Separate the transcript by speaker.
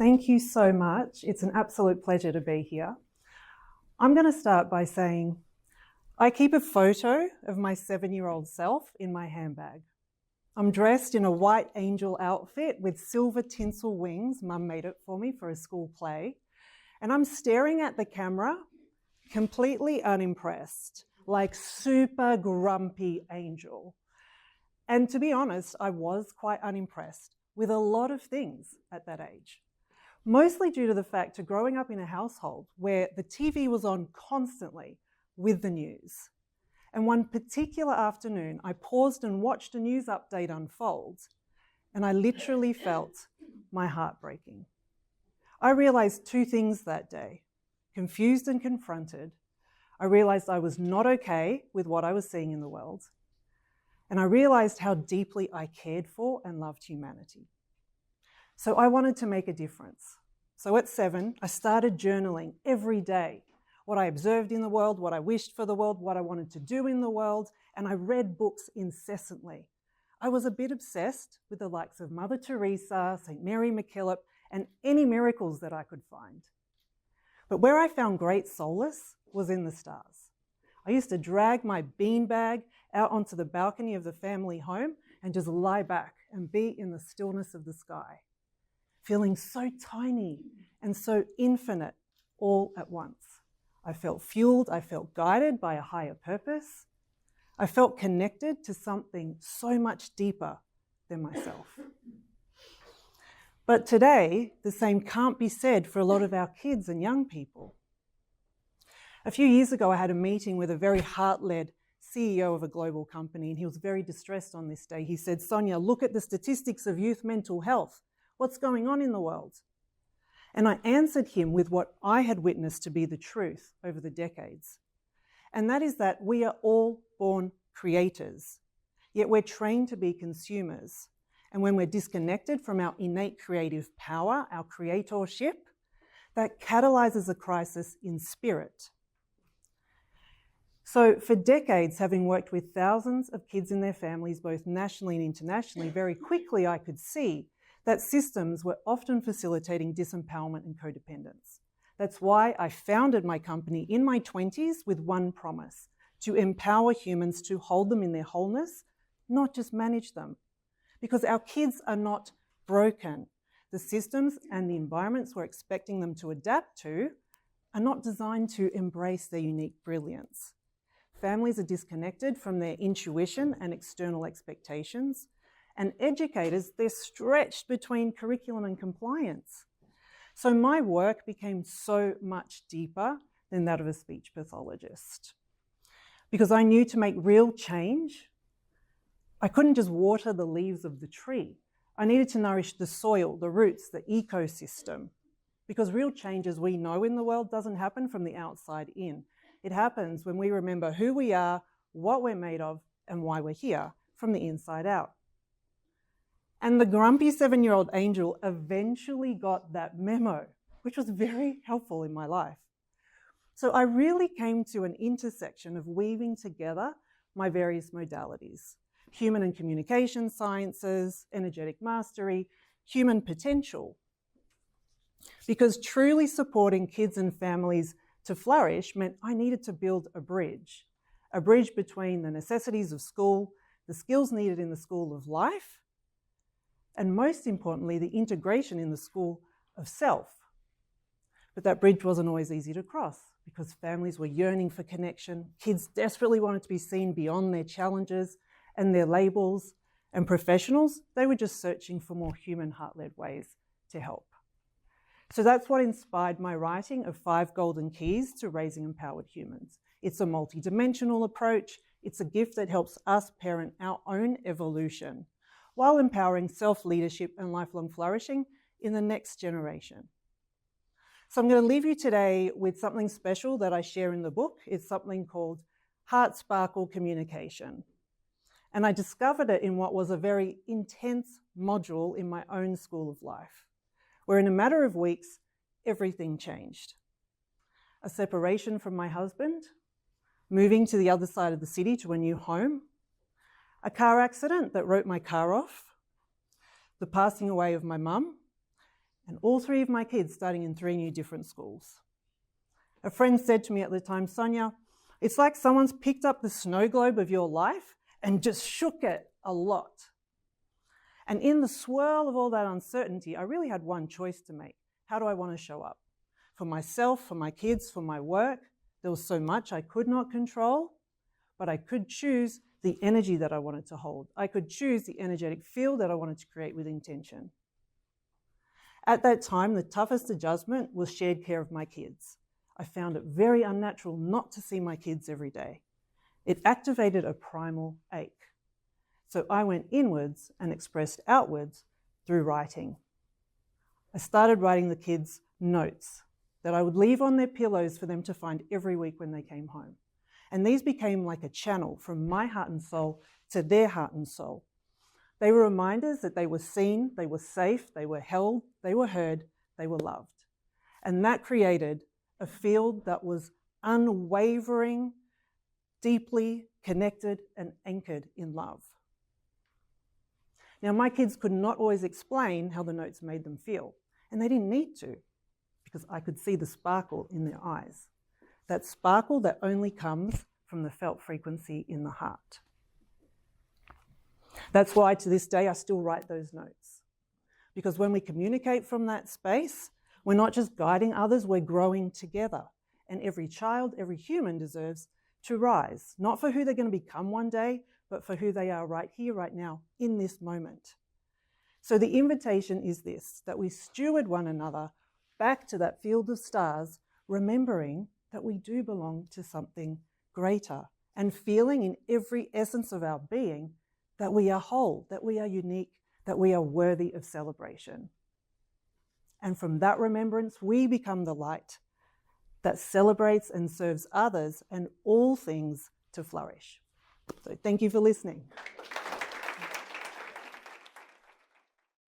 Speaker 1: Thank you so much. It's an absolute pleasure to be here. I'm going to start by saying I keep a photo of my 7-year-old self in my handbag. I'm dressed in a white angel outfit with silver tinsel wings. Mum made it for me for a school play. And I'm staring at the camera, completely unimpressed, like super grumpy angel. And to be honest, I was quite unimpressed with a lot of things at that age. Mostly due to the fact of growing up in a household where the TV was on constantly with the news. And one particular afternoon, I paused and watched a news update unfold, and I literally felt my heart breaking. I realized two things that day. Confused and confronted, I realized I was not okay with what I was seeing in the world, and I realized how deeply I cared for and loved humanity. So I wanted to make a difference. So at 7, I started journaling every day, what I observed in the world, what I wished for the world, what I wanted to do in the world, and I read books incessantly. I was a bit obsessed with the likes of Mother Teresa, St. Mary MacKillop, and any miracles that I could find. But where I found great solace was in the stars. I used to drag my beanbag out onto the balcony of the family home and just lie back and be in the stillness of the sky, feeling so tiny and so infinite all at once. I felt fueled, I felt guided by a higher purpose. I felt connected to something so much deeper than myself. But today, the same can't be said for a lot of our kids and young people. A few years ago, I had a meeting with a very heart-led CEO of a global company, and he was very distressed on this day. He said, "Sonia, look at the statistics of youth mental health. What's going on in the world?" And I answered him with what I had witnessed to be the truth over the decades. And that is that we are all born creators, yet we're trained to be consumers. And when we're disconnected from our innate creative power, our creatorship, that catalyzes a crisis in spirit. So for decades, having worked with thousands of kids and their families, both nationally and internationally, very quickly I could see that systems were often facilitating disempowerment and codependence. That's why I founded my company in my 20s with one promise: to empower humans to hold them in their wholeness, not just manage them. Because our kids are not broken. The systems and the environments we're expecting them to adapt to are not designed to embrace their unique brilliance. Families are disconnected from their intuition and external expectations. And educators, they're stretched between curriculum and compliance. So my work became so much deeper than that of a speech pathologist. Because I knew to make real change, I couldn't just water the leaves of the tree. I needed to nourish the soil, the roots, the ecosystem. Because real change, as we know in the world, doesn't happen from the outside in. It happens when we remember who we are, what we're made of, and why we're here, from the inside out. And the grumpy 7-year-old angel eventually got that memo, which was very helpful in my life. So I really came to an intersection of weaving together my various modalities: human and communication sciences, energetic mastery, human potential. Because truly supporting kids and families to flourish meant I needed to build a bridge between the necessities of school, the skills needed in the school of life, and most importantly, the integration in the school of self. But that bridge wasn't always easy to cross because families were yearning for connection. Kids desperately wanted to be seen beyond their challenges and their labels. And professionals, they were just searching for more human, heart-led ways to help. So that's what inspired my writing of 5 Golden Keys to Raising Empowered Humans. It's a multidimensional approach. It's a gift that helps us parent our own evolution while empowering self-leadership and lifelong flourishing in the next generation. So I'm going to leave you today with something special that I share in the book. It's something called Heart Sparkle Communication. And I discovered it in what was a very intense module in my own school of life, where in a matter of weeks, everything changed. A separation from my husband, moving to the other side of the city to a new home, a car accident that wrote my car off, the passing away of my mum, and all 3 of my kids starting in 3 new different schools. A friend said to me at the time, "Sonia, it's like someone's picked up the snow globe of your life and just shook it a lot." And in the swirl of all that uncertainty, I really had one choice to make. How do I want to show up? For myself, for my kids, for my work? There was so much I could not control, but I could choose the energy that I wanted to hold. I could choose the energetic field that I wanted to create with intention. At that time, the toughest adjustment was shared care of my kids. I found it very unnatural not to see my kids every day. It activated a primal ache. So I went inwards and expressed outwards through writing. I started writing the kids notes that I would leave on their pillows for them to find every week when they came home. And these became like a channel from my heart and soul to their heart and soul. They were reminders that they were seen, they were safe, they were held, they were heard, they were loved. And that created a field that was unwavering, deeply connected and anchored in love. Now, my kids could not always explain how the notes made them feel, and they didn't need to, because I could see the sparkle in their eyes. That sparkle that only comes from the felt frequency in the heart. That's why to this day I still write those notes. Because when we communicate from that space, we're not just guiding others, we're growing together. And every child, every human deserves to rise, not for who they're going to become one day, but for who they are right here, right now, in this moment. So the invitation is this, that we steward one another back to that field of stars, remembering that we do belong to something greater, and feeling in every essence of our being that we are whole, that we are unique, that we are worthy of celebration. And from that remembrance, we become the light that celebrates and serves others and all things to flourish. So thank you for listening.